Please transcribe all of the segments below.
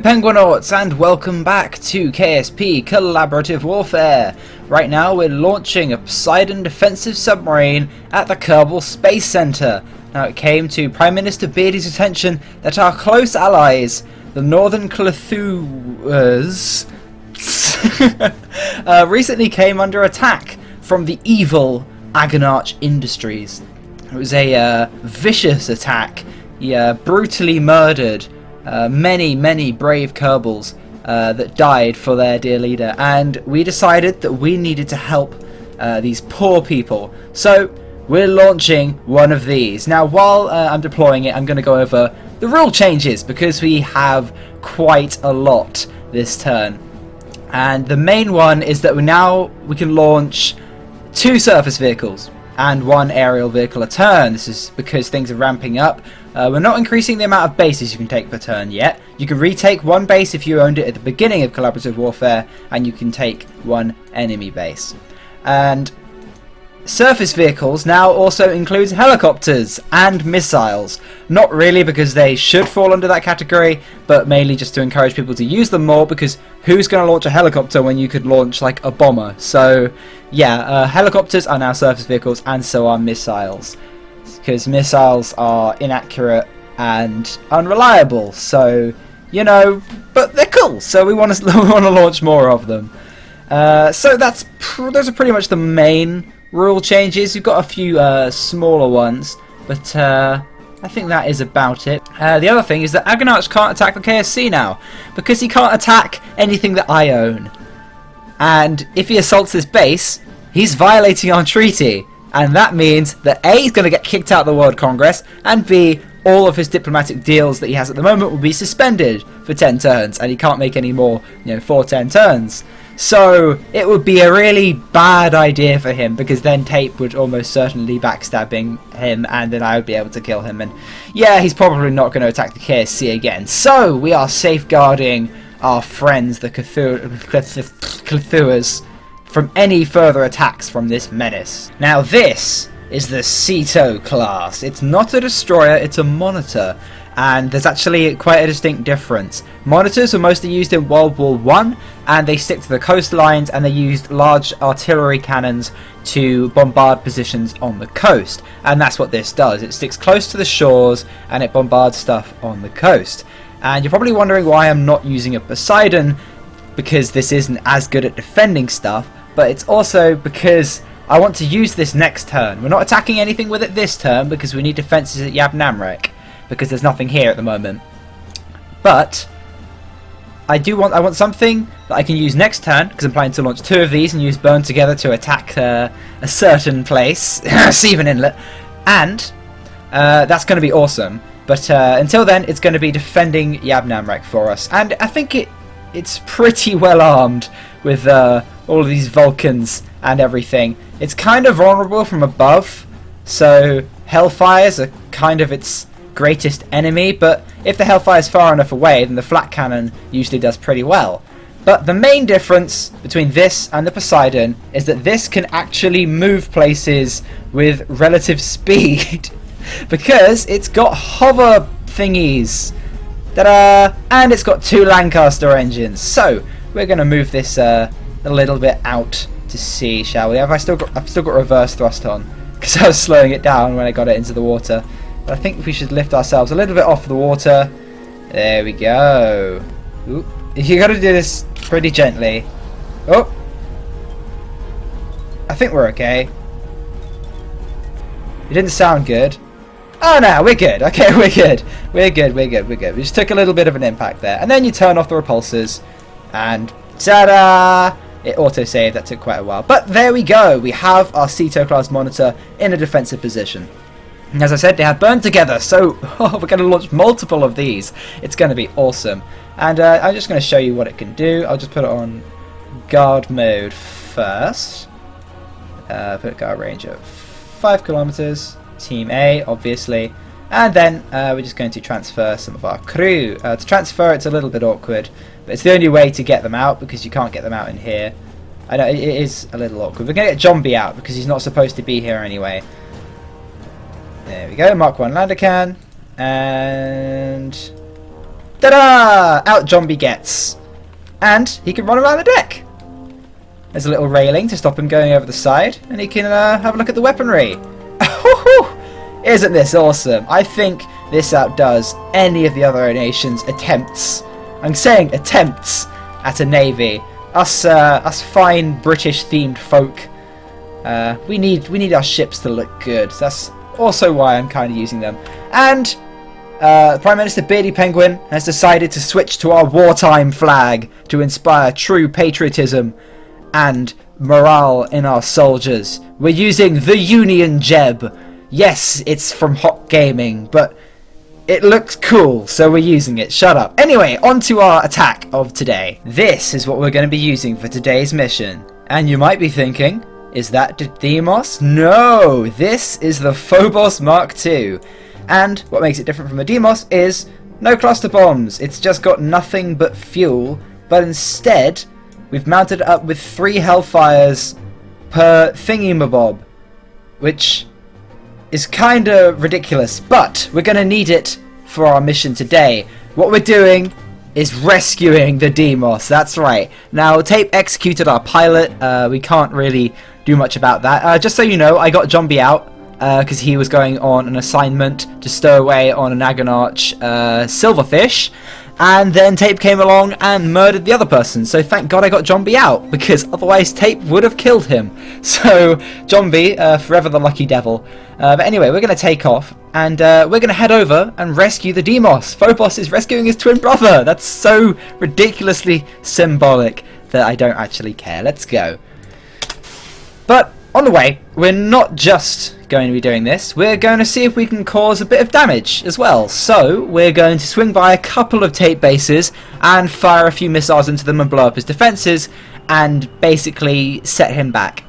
Penguinauts, and welcome back to KSP Collaborative Warfare. Right now we're launching a Poseidon defensive submarine at the Kerbal Space Center. Now it came to Prime Minister Beardy's attention that our close allies, the Northern Cthulhu's, recently came under attack from the evil Agonarch Industries. It was a vicious attack. He brutally murdered many brave Kerbals that died for their dear leader, and we decided that we needed to help these poor people. So we're launching one of these. Now while I'm deploying it, I'm going to go over the rule changes because we have quite a lot this turn. And the main one is that we can launch 2 surface vehicles and 1 aerial vehicle a turn. This is because things are ramping up. We're not increasing the amount of bases you can take per turn yet. You can retake 1 base if you owned it at the beginning of Collaborative Warfare, and you can take 1 enemy base. And surface vehicles now also includes helicopters and missiles. Not really because they should fall under that category, but mainly just to encourage people to use them more, because who's going to launch a helicopter when you could launch like a bomber? So yeah, helicopters are now surface vehicles, and so are missiles, because missiles are inaccurate and unreliable. So, you know, but they're cool, so we want to launch more of them. So those are pretty much the main rule changes. You've got a few smaller ones, but I think that is about it. The other thing is that Agonarch can't attack the KSC now, because he can't attack anything that I own. And if he assaults this base, he's violating our treaty. And that means that A, he's going to get kicked out of the World Congress, and B, all of his diplomatic deals that he has at the moment will be suspended for 10 turns, and he can't make any more, for 10 turns. So it would be a really bad idea for him, because then Tape would almost certainly backstabbing him, and then I would be able to kill him. And yeah, he's probably not going to attack the KSC again. So we are safeguarding our friends, the Cthulhu's, from any further attacks from this menace. Now this is the Ceto class. It's not a destroyer, it's a monitor. And there's actually quite a distinct difference. Monitors were mostly used in World War I, and they stick to the coastlines, and they used large artillery cannons to bombard positions on the coast. And that's what this does. It sticks close to the shores, and it bombards stuff on the coast. And you're probably wondering why I'm not using a Poseidon, because this isn't as good at defending stuff, but it's also because I want to use this next turn. We're not attacking anything with it this turn, because we need defences at Yab Namrek, because there's nothing here at the moment. But I want something that I can use next turn, because I'm planning to launch 2 of these and use Burn Together to attack a certain place, Seaven Inlet, and that's going to be awesome. But until then, it's going to be defending Yab Namrek for us, and I think it's pretty well armed with all of these Vulcans and everything. It's kind of vulnerable from above, so Hellfires are kind of its greatest enemy, but if the Hellfire is far enough away, then the flat cannon usually does pretty well. But the main difference between this and the Poseidon is that this can actually move places with relative speed, because it's got hover thingies. Ta-da! And it's got 2 Lancaster engines. So we're going to move this a little bit out to sea, shall we? I've still got reverse thrust on, because I was slowing it down when I got it into the water. But I think we should lift ourselves a little bit off the water. There we go. Ooh. You got to do this pretty gently. Oh, I think we're okay. It didn't sound good. Oh no, we're good. Okay, we're good. We're good. We just took a little bit of an impact there, and then you turn off the repulsors, and ta-da! It auto-saved. That took quite a while, but there we go. We have our Ceto class monitor in a defensive position. And as I said, they have Burn Together, so we're going to launch multiple of these. It's going to be awesome. And I'm just going to show you what it can do. I'll just put it on guard mode first. Put guard range at 5 kilometers. Team A, obviously. And then we're just going to transfer some of our crew. To transfer, it's a little bit awkward, but it's the only way to get them out, because you can't get them out in here. I know, it is a little awkward. We're going to get Zombie out, because he's not supposed to be here anyway. There we go, Mark 1 lander can, and Ta-da! Out Zombie gets. And he can run around the deck. There's a little railing to stop him going over the side, and he can have a look at the weaponry. Isn't this awesome? I think this outdoes any of the other nations' attempts. I'm saying attempts at a navy. Us fine British-themed folk. We need our ships to look good. That's also why I'm kind of using them. And Prime Minister Beardy Penguin has decided to switch to our wartime flag to inspire true patriotism and morale in our soldiers. We're using the Union Jeb. Yes, it's from Hot Gaming, but it looks cool, so we're using it. Shut up. Anyway, on to our attack of today. This is what we're going to be using for today's mission. And you might be thinking, is that the Deimos? No, this is the Phobos Mark II. And what makes it different from the Deimos is no cluster bombs. It's just got nothing but fuel, but instead we've mounted it up with 3 Hellfires per thingy-mabob, which is kinda ridiculous, but we're gonna need it for our mission today. What we're doing is rescuing the Deimos, that's right. Now, Tape executed our pilot, we can't really do much about that. Just so you know, I got Zombie out, because he was going on an assignment to stow away on an Agonarch silverfish, and then Tape came along and murdered the other person. So thank God I got Zombie out, because otherwise Tape would have killed him. So Zombie, forever the lucky devil. But anyway, we're going to take off, and we're going to head over and rescue the Deimos. Phobos is rescuing his twin brother. That's so ridiculously symbolic that I don't actually care. Let's go. But on the way, we're not just going to be doing this, we're going to see if we can cause a bit of damage as well. So we're going to swing by a couple of Tape bases and fire a few missiles into them and blow up his defences and basically set him back.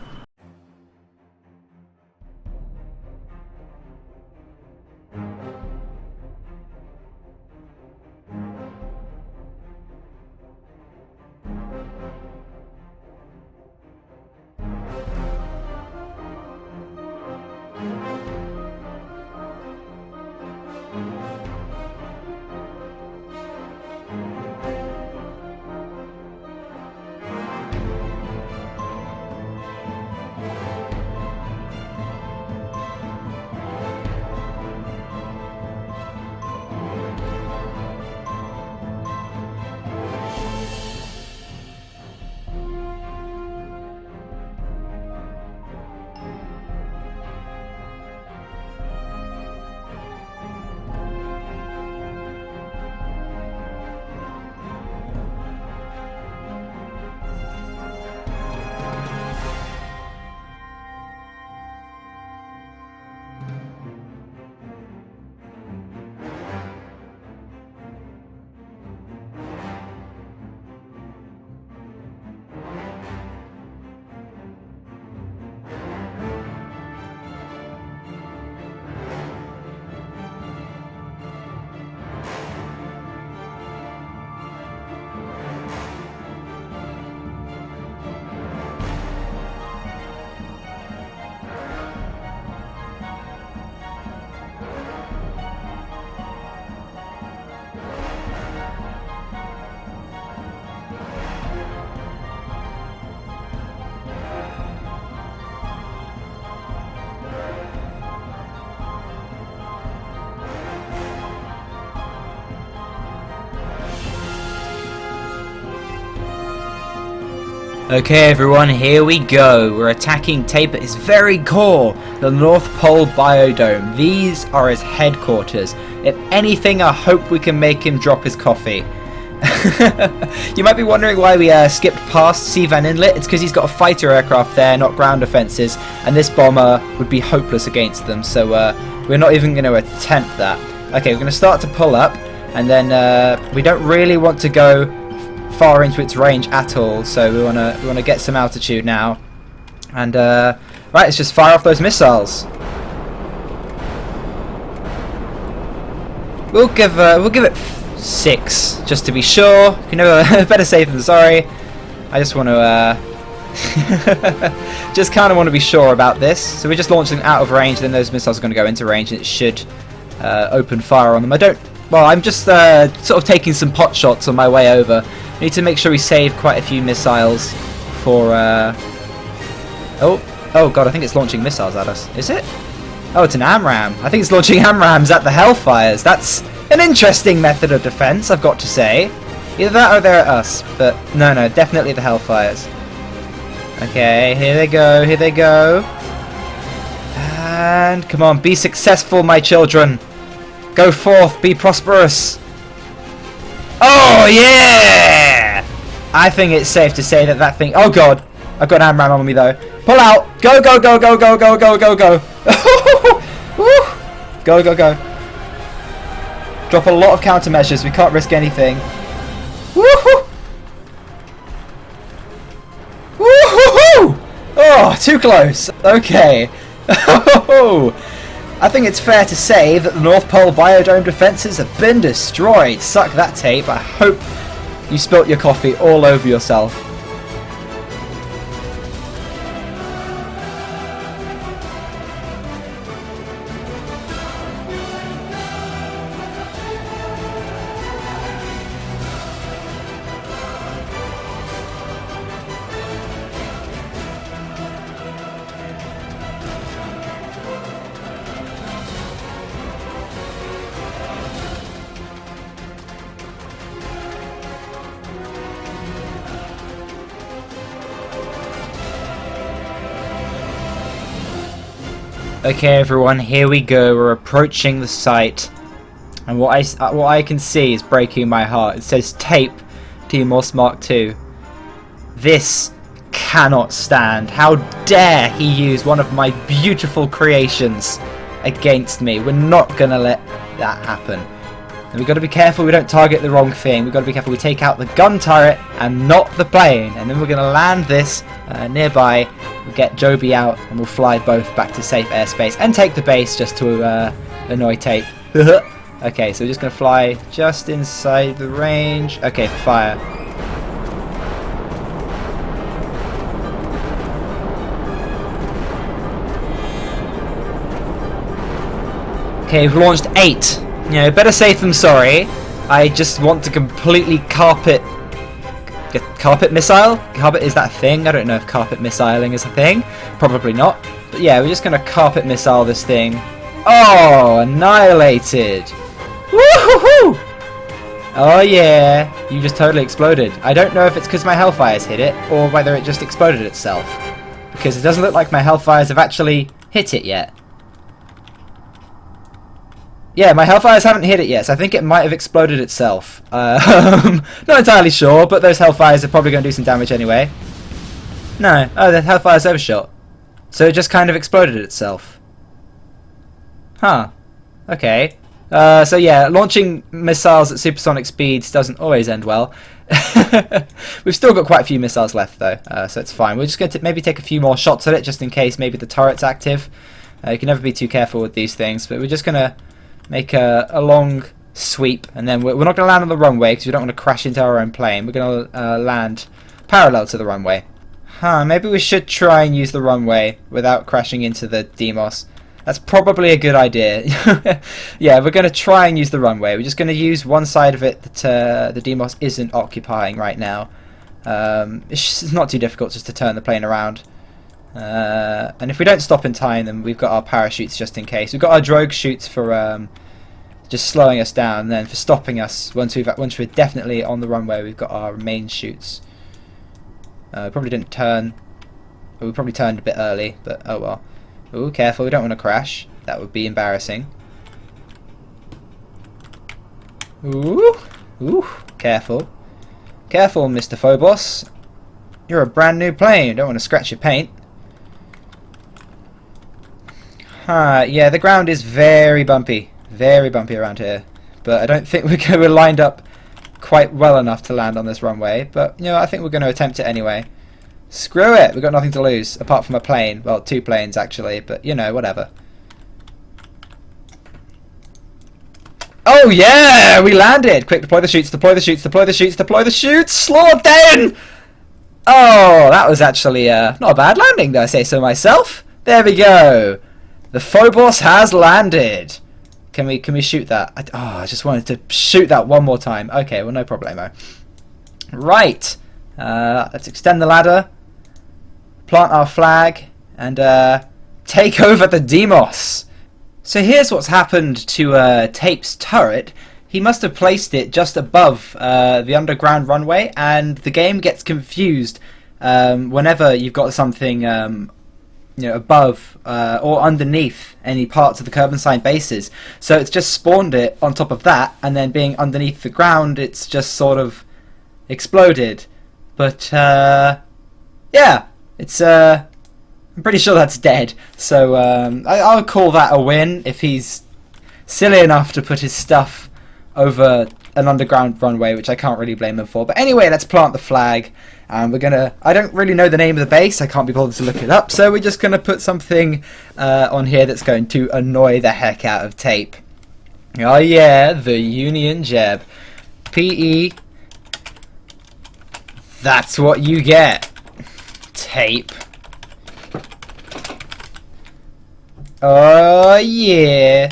Okay everyone, here we go. We're attacking Tape at his very core, the North Pole Biodome. These are his headquarters. If anything, I hope we can make him drop his coffee. You might be wondering why we skipped past Sevan Inlet. It's because he's got a fighter aircraft there, not ground defences, and this bomber would be hopeless against them, so we're not even going to attempt that. Okay, we're going to start to pull up, and then we don't really want to go far into its range at all, so we want to get some altitude now, and right, let's just fire off those missiles. We'll give it 6 just to be sure. You know, better safe than sorry. I just want to just kind of want to be sure about this. So we're just launching out of range, then those missiles are going to go into range, and it should open fire on them. I don't Well, I'm just sort of taking some pot shots on my way over. I need to make sure we save quite a few missiles for... Oh god, I think it's launching missiles at us. Is it? Oh, it's an AMRAAM. I think it's launching AMRAAMs at the Hellfires. That's an interesting method of defense, I've got to say. Either that or they're at us. But no, definitely the Hellfires. Okay, here they go, here they go. And come on, be successful, my children. Go forth, be prosperous. Oh, yeah! I think it's safe to say that that thing... Oh, God. I've got an AMRAAM on me, though. Pull out. Go, go, go, go, go, go, go, go, go. Go, go, go. Drop a lot of countermeasures. We can't risk anything. Woohoo! Woohoo! Oh, too close. Okay. I think it's fair to say that the North Pole biodome defences have been destroyed. Suck that tape. I hope you spilt your coffee all over yourself. Okay, everyone, here we go. We're approaching the site, and what I can see is breaking my heart. It says tape Deimos Mark II. This cannot stand. How dare he use one of my beautiful creations against me? We're not gonna let that happen. And we've got to be careful we don't target the wrong thing. We've got to be careful we take out the gun turret and not the plane. And then we're gonna land this nearby. We'll get Joby out and we'll fly both back to safe airspace and take the base just to annoy Tape. Okay, so we're just going to fly just inside the range. Okay, fire. Okay, we've launched 8. You know, better safe than sorry. I just want to completely carpet missile? Carpet, is that a thing? I don't know if carpet missiling is a thing. Probably not. But yeah, we're just going to carpet missile this thing. Oh, annihilated. Woohoo! Oh yeah, you just totally exploded. I don't know if it's because my Hellfires hit it, or whether it just exploded itself. Because it doesn't look like my Hellfires have actually hit it yet. Yeah, my Hellfires haven't hit it yet, so I think it might have exploded itself. Not entirely sure, but those Hellfires are probably going to do some damage anyway. No, oh, the Hellfire's overshot. So it just kind of exploded itself. Huh. Okay. So yeah, launching missiles at supersonic speeds doesn't always end well. We've still got quite a few missiles left though, so it's fine. We're just going to maybe take a few more shots at it, just in case maybe the turret's active. You can never be too careful with these things, but we're just going to make a long sweep, and then we're not going to land on the runway because we don't want to crash into our own plane. We're going to land parallel to the runway. Huh, maybe we should try and use the runway without crashing into the Deimos. That's probably a good idea. Yeah, we're going to try and use the runway. We're just going to use one side of it that the Deimos isn't occupying right now. It's not too difficult just to turn the plane around. And if we don't stop in time, then we've got our parachutes just in case. We've got our drogue chutes for just slowing us down, and then for stopping us once we're definitely on the runway, we've got our main chutes. Probably didn't turn. Well, we probably turned a bit early, but oh well. Ooh, careful, we don't want to crash. That would be embarrassing. Ooh, ooh, careful. Careful, Mr. Phobos. You're a brand new plane. You don't want to scratch your paint. Yeah, the ground is very bumpy around here, but I don't think we're lined up quite well enough to land on this runway, but you know, I think we're going to attempt it anyway. Screw it, we've got nothing to lose apart from a plane. Well, 2 planes actually, but you know, whatever. Oh yeah, we landed. Quick, deploy the chutes, deploy the chutes, deploy the chutes, deploy the chutes. Slow down. Oh, that was actually not a bad landing, though I say so myself. There we go. The Phobos has landed. Can we shoot that? I just wanted to shoot that one more time. Okay, well, no problemo. Right. Let's extend the ladder, plant our flag, and take over the Deimos. So here's what's happened to Tape's turret. He must have placed it just above the underground runway, and the game gets confused whenever you've got something above or underneath any parts of the Kerbinside bases. So it's just spawned it on top of that, and then being underneath the ground, it's just sort of exploded. But yeah, it's I'm pretty sure that's dead. So I'll call that a win if he's silly enough to put his stuff over an underground runway, which I can't really blame him for. But anyway, let's plant the flag. We're gonna. I don't really know the name of the base. I can't be bothered to look it up. So we're just gonna put something on here that's going to annoy the heck out of Tape. Oh yeah, the Union Jeb. PE. That's what you get. Tape. Oh yeah.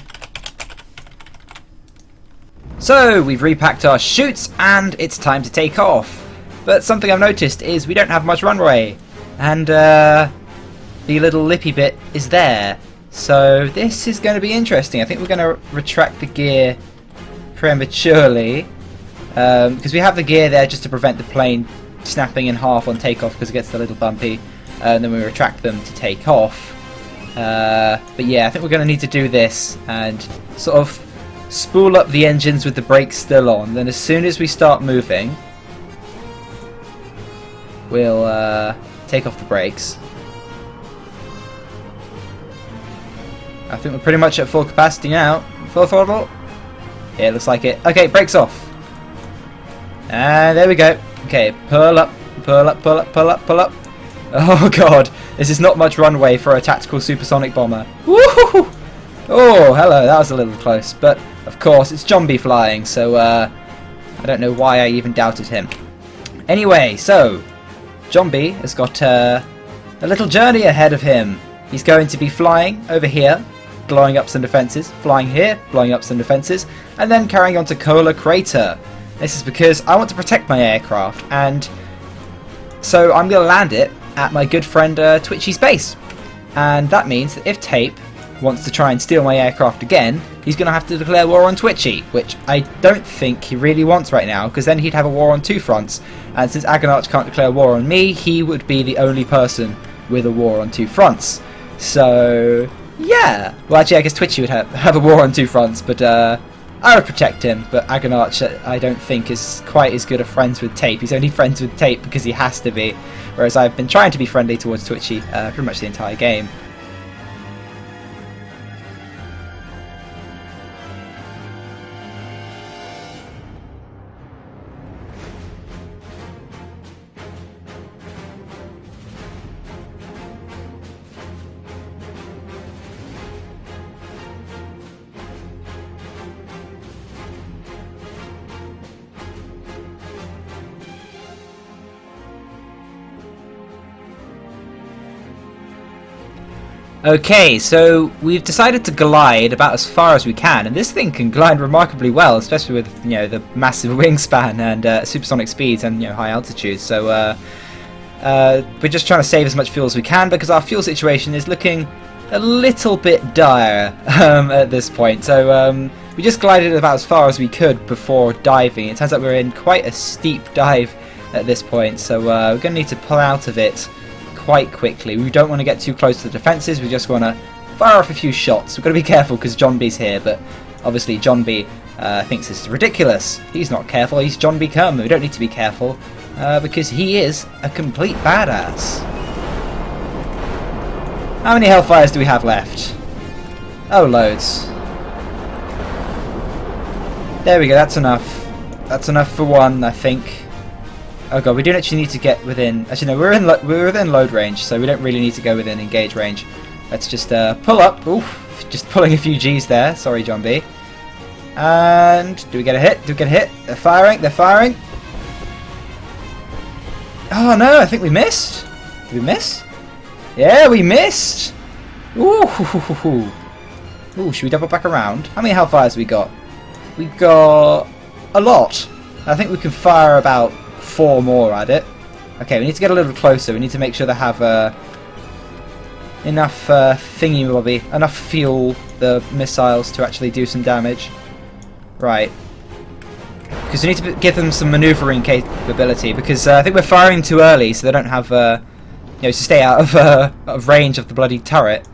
So we've repacked our chutes and it's time to take off. But something I've noticed is we don't have much runway, and the little lippy bit is there. So this is going to be interesting. I think we're going to retract the gear prematurely because we have the gear there just to prevent the plane snapping in half on takeoff because it gets a little bumpy, and then we retract them to take off. But yeah, I think we're going to need to do this and sort of spool up the engines with the brakes still on. Then as soon as we start moving, we'll take off the brakes. I think we're pretty much at full capacity now. Full throttle. Yeah, it looks like it. Okay, brakes off. And there we go. Okay, pull up, pull up, pull up, pull up, pull up. Oh god, this is not much runway for a tactical supersonic bomber. Woohoo! Oh, hello, that was a little close. But of course, it's Zombie flying, so I don't know why I even doubted him. Anyway, so Zombie has got a little journey ahead of him. He's going to be flying over here, blowing up some defences, flying here, blowing up some defences, and then carrying on to Kola Crater. This is because I want to protect my aircraft, and so I'm going to land it at my good friend Twitchi's base. And that means that if Tape wants to try and steal my aircraft again, he's going to have to declare war on Twitchi, which I don't think he really wants right now, because then he'd have a war on two fronts. And since Agonarch can't declare war on me, he would be the only person with a war on two fronts. So, yeah. Well, actually, I guess Twitchi would have a war on two fronts, but I would protect him. But Agonarch, I don't think, is quite as good a friends with Tape. He's only friends with Tape because he has to be, whereas I've been trying to be friendly towards Twitchi pretty much the entire game. Okay, so we've decided to glide about as far as we can, and this thing can glide remarkably well, especially with the massive wingspan and supersonic speeds and high altitudes. So we're just trying to save as much fuel as we can because our fuel situation is looking a little bit dire at this point. So we just glided about as far as we could before diving. It turns out we're in quite a steep dive at this point, so we're going to need to pull out of it quite quickly. We don't want to get too close to the defences, we just want to fire off a few shots. We've got to be careful because John B's here, but obviously John B thinks this is ridiculous. He's not careful, he's John B. Kerman. We don't need to be careful because he is a complete badass. How many Hellfires do we have left? Oh, loads. There we go, that's enough. That's enough for one, I think. Oh god, we don't actually need to get within. Actually, no, we're within load range, so we don't really need to go within engage range. Let's just pull up. Oof, just pulling a few G's there. Sorry, John B. And do we get a hit? Do we get a hit? They're firing. They're firing. Oh no, I think we missed. Did we miss? Yeah, we missed. Ooh. Ooh, should we double back around? How many Hellfires we got? We got a lot. I think we can fire about 4 more at it. Okay, we need to get a little closer. We need to make sure they have enough thingy-mobby, enough fuel, the missiles, to actually do some damage. Right. Because we need to give them some manoeuvring capability, because I think we're firing too early, so they don't have, to stay out of range of the bloody turret.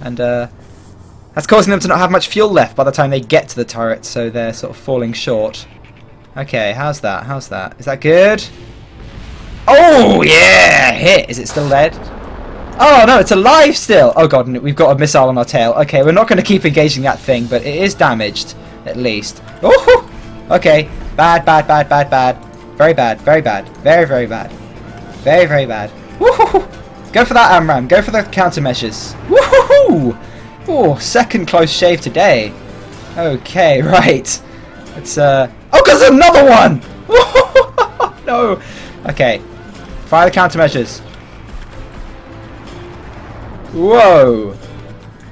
And that's causing them to not have much fuel left by the time they get to the turret, so they're sort of falling short. Okay, how's that? How's that? Is that good? Oh, yeah! Hit! Is it still dead? Oh, no, it's alive still! Oh, God, we've got a missile on our tail. Okay, we're not going to keep engaging that thing, but it is damaged, at least. Oh! Okay. Bad, bad, bad, bad, bad. Very bad, very bad. Very, very bad. Very, very bad. Woohoo! Go for that AMRAM. Go for the countermeasures. Woohoo! Oh, second close shave today. Okay, right. It's, Oh, there's another one! No! Okay. Fire the countermeasures. Whoa!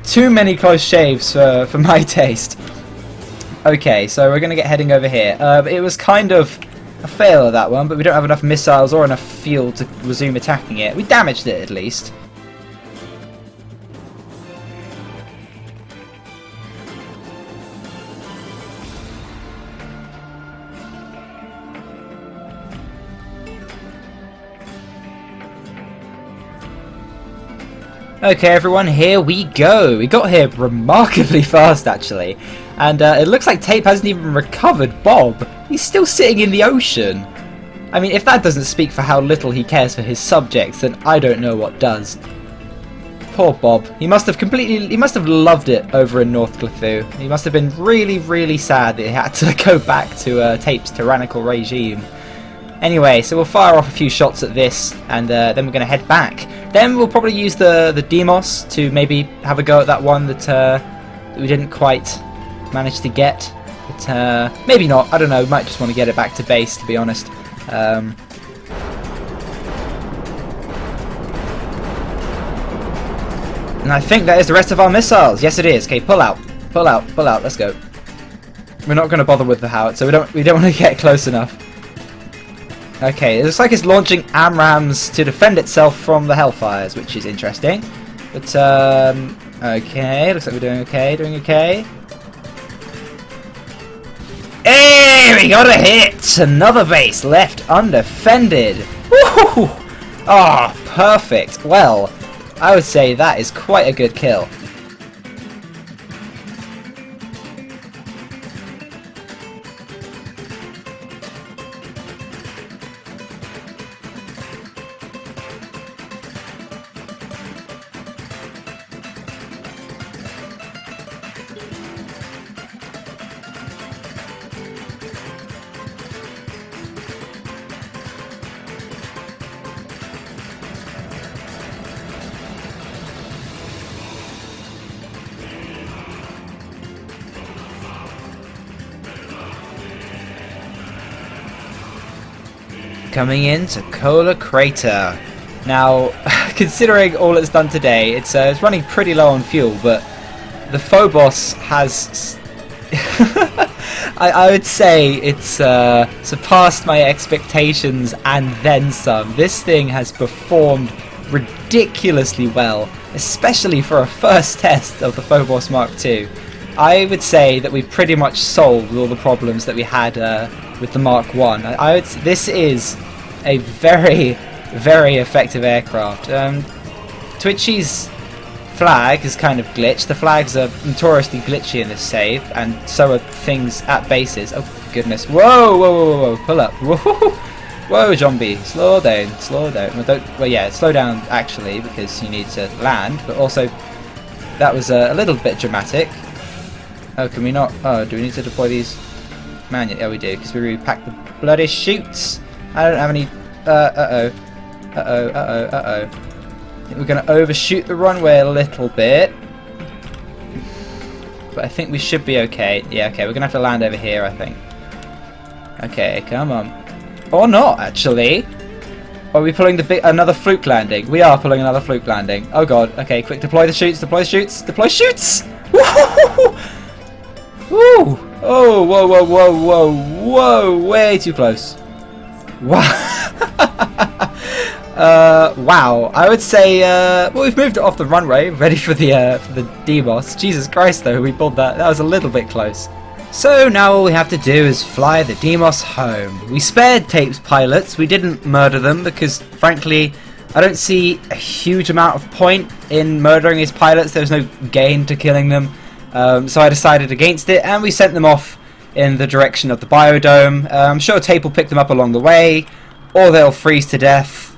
Too many close shaves for my taste. Okay, so we're going to get heading over here. It was kind of a fail of that one, but we don't have enough missiles or enough fuel to resume attacking it. We damaged it at least. Okay everyone, here we go. We got here remarkably fast actually. And it looks like Tape hasn't even recovered Bob. He's still sitting in the ocean. I mean, if that doesn't speak for how little he cares for his subjects, then I don't know what does. Poor Bob. He must have loved it over in North Cthulhu. He must have been really, really sad that he had to go back to Tape's tyrannical regime. Anyway, so we'll fire off a few shots at this, and then we're going to head back. Then we'll probably use the Deimos to maybe have a go at that one that we didn't quite manage to get. But maybe not. I don't know. Might just want to get it back to base, to be honest. And I think that is the rest of our missiles. Yes, it is. Okay, pull out, pull out, pull out. Let's go. We're not going to bother with the howitzer. We don't want to get close enough. Okay, it looks like it's launching AMRAMs to defend itself from the Hellfires, which is interesting. But, okay, looks like we're doing okay, Hey, we got a hit! Another base left undefended. Woohoo! Ah, oh, perfect. Well, I would say that is quite a good kill. Coming into Kola Crater. Now, considering all it's done today, it's running pretty low on fuel, but the Phobos has... I would say it's surpassed my expectations and then some. This thing has performed ridiculously well, especially for a first test of the Phobos Mark II. I would say that we've pretty much solved all the problems that we had with the Mark I. This is a very, very effective aircraft. Twitchi's flag is kind of glitched. The flags are notoriously glitchy in this save, and so are things at bases. Oh goodness! Whoa, whoa, whoa, whoa! Pull up! Whoa, whoa, zombie! Slow down, slow down. Well, yeah, slow down actually, because you need to land. But also, that was a little bit dramatic. Oh, can we not? Oh, do we need to deploy these? Man, yeah, we do, because we repacked the bloody chutes. I don't have any. Uh-oh. I think we're going to overshoot the runway a little bit. But I think we should be okay. Yeah, okay, we're going to have to land over here, I think. Okay, come on. Or not, actually. Are we pulling another fluke landing? We are pulling another fluke landing. Oh god, okay, quick, deploy the chutes, deploy the chutes, deploy chutes! Woo! Woo! Oh, whoa, whoa, whoa, whoa, whoa! Way too close. Wow. Wow. I would say, well, we've moved it off the runway, ready for the Deimos. Jesus Christ, though, we pulled that. That was a little bit close. So now all we have to do is fly the Deimos home. We spared Tape's pilots. We didn't murder them because, frankly, I don't see a huge amount of point in murdering his pilots. There's no gain to killing them. So I decided against it, and we sent them off in the direction of the biodome. I'm sure Tape will pick them up along the way, or they'll freeze to death.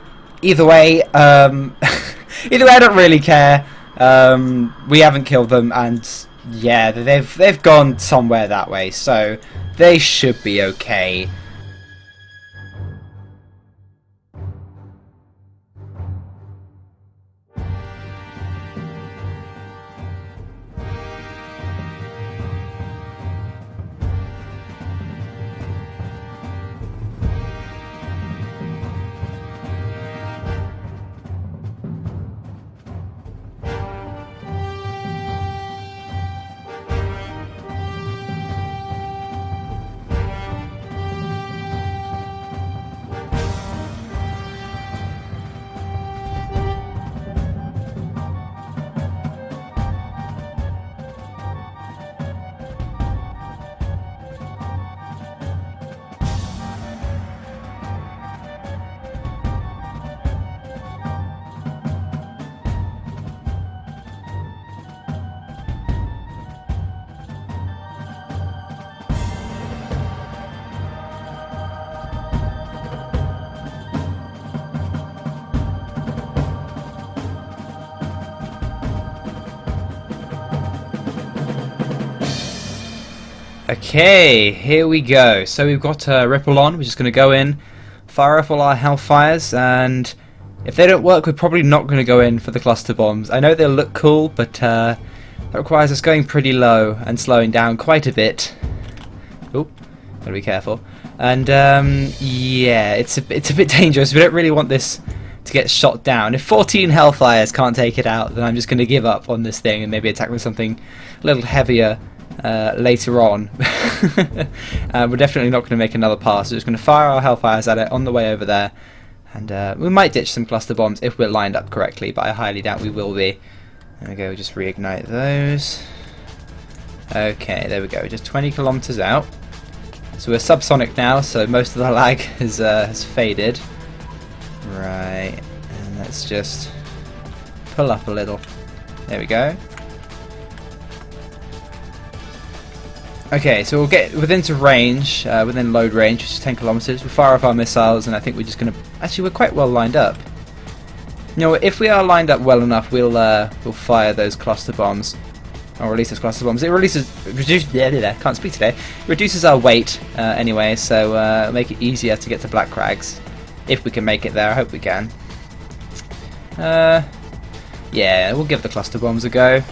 Either way, either way, I don't really care. We haven't killed them, and yeah, they've gone somewhere that way, so they should be okay. Okay, here we go. So we've got Ripple on. We're just going to go in, fire off all our Hellfires, and if they don't work, we're probably not going to go in for the cluster bombs. I know they'll look cool, but that requires us going pretty low and slowing down quite a bit. Oh, gotta be careful. And yeah, it's a bit dangerous. We don't really want this to get shot down. If 14 Hellfires can't take it out, then I'm just going to give up on this thing and maybe attack with something a little heavier later on. We're definitely not going to make another pass. We're just going to fire our Hellfires at it on the way over there, and we might ditch some cluster bombs if we're lined up correctly, but I highly doubt we will be. There we go, we'll just reignite those. Okay, there we go, just 20 kilometers out. So we're subsonic now, so most of the lag has faded. Right, and let's just pull up a little. There we go. Okay, so we'll get within range, within load range, which is 10 kilometers. We'll fire off our missiles, and I think we're just going to... Actually, we're quite well lined up. You know, if we are lined up well enough, we'll fire those cluster bombs, or release those cluster bombs. It can't speak today. It reduces our weight anyway, so make it easier to get to Black Crags, if we can make it there. I hope we can. Yeah, we'll give the cluster bombs a go.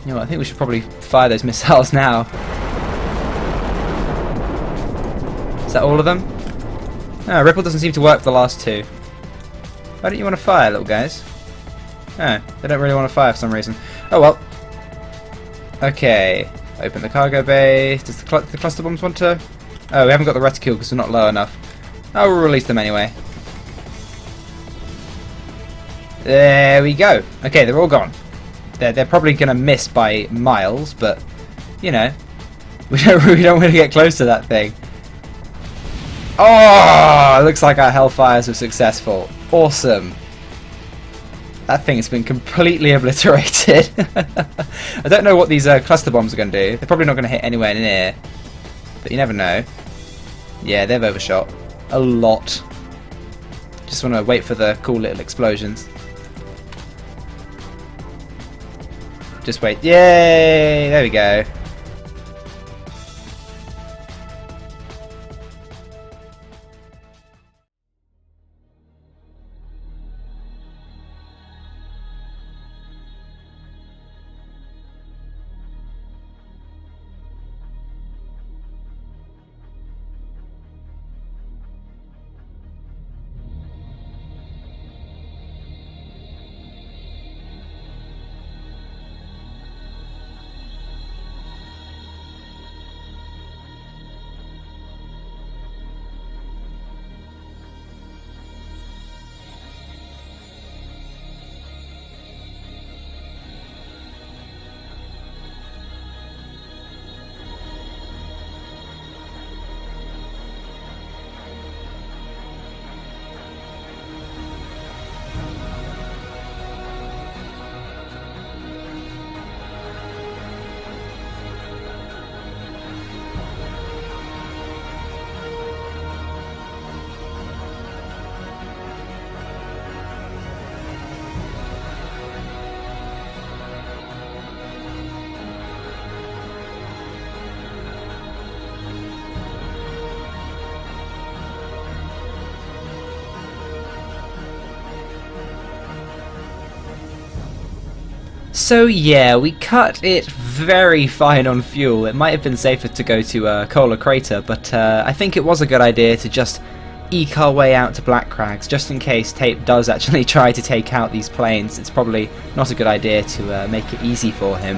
You know what, I think we should probably fire those missiles now. Is that all of them? Oh, Ripple doesn't seem to work for the last two. Why don't you want to fire, little guys? Oh, they don't really want to fire for some reason. Oh well. Okay, open the cargo bay. Does the cluster bombs want to... Oh, we haven't got the reticule because we're not low enough. Oh, we'll release them anyway. There we go. Okay, they're all gone. They're probably going to miss by miles, but, you know, we don't want to get close to that thing. Oh, it looks like our Hellfires were successful. Awesome. That thing has been completely obliterated. I don't know what these cluster bombs are going to do. They're probably not going to hit anywhere near, but you never know. Yeah, they've overshot a lot. Just want to wait for the cool little explosions. Just wait. Yay! There we go. So yeah, we cut it very fine on fuel. It might have been safer to go to Kola Crater, but I think it was a good idea to just eke our way out to Black Crags, just in case Tape does actually try to take out these planes. It's probably not a good idea to make it easy for him.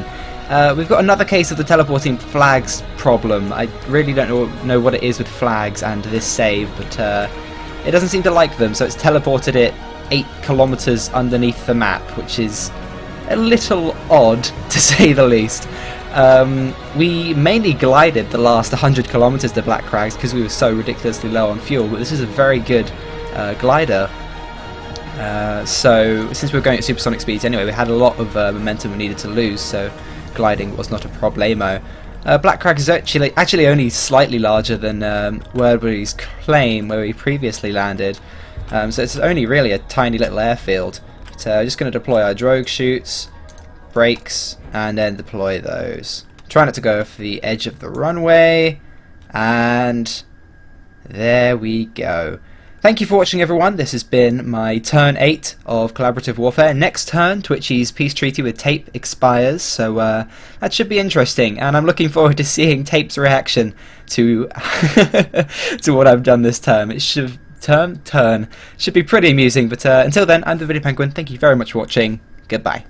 We've got another case of the teleporting flags problem. I really don't know what it is with flags and this save, but it doesn't seem to like them, so it's teleported it 8 kilometers underneath the map, which is a little odd, to say the least. We mainly glided the last 100 kilometers to Black Crags because we were so ridiculously low on fuel, but this is a very good glider. So since we were going at supersonic speeds anyway, we had a lot of momentum we needed to lose, so gliding was not a problemo. Black Crag is actually only slightly larger than Werbury's claim where we previously landed, so it's only really a tiny little airfield. But just going to deploy our drogue chutes, brakes, and then deploy those. Try not to go off the edge of the runway, and there we go. Thank you for watching, everyone. This has been my turn 8 of Collaborative Warfare. Next turn, Twitchi's peace treaty with Tape expires, so that should be interesting, and I'm looking forward to seeing Tape's reaction to to what I've done this term. It should should be pretty amusing, but until then, I'm the Video Penguin. Thank you very much for watching. Goodbye.